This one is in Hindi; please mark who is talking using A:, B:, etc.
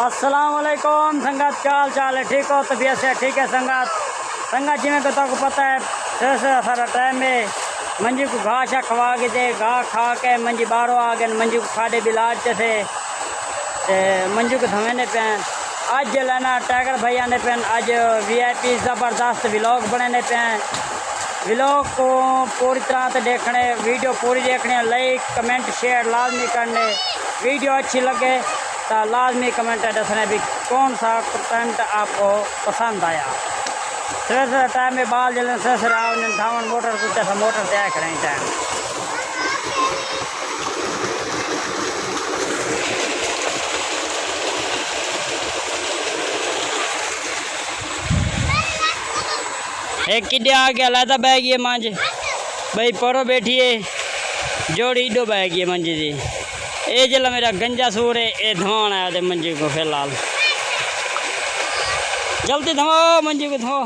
A: अस्सलाम वालेकुम संगत, क्या हाल चाल है? ठीक हो? तबीयत से ठीक है संगत? संगत जी में तो पता है सारा टाइम में मंजी को घास शा खवा के थे, घास खा के मंजी बाहरों आ गए, मंजी को खाड़े बिलाज थे मंजी को धमेने पे आज लेना टाइगर भाई आने पे आज VIP ज़बरदस्त व्लॉग बनाने पे व्लॉग को पूरी तरह से देखने, वीडियो पूरी देखने, लाइक कमेंट शेयर लाजमी करने। वीडियो अच्छी लगे तो लाजमी कमेंट दसने भी कौन सा कंटेंट आपको पसंद आया। सवेरे टाइम में बाल जलन सर आओ धावन मोटर कुछ ऐसा मोटर तैयार करें टाइम एक किडे आ गया लाता बैग ये मांझ भाई परो बैठिए जोड़ी दो बैग ये मंजी जी ये जला मेरा गंजा सूर है ये धोन आया मंजी को फिलहाल जल्दी धो मंजी को धो।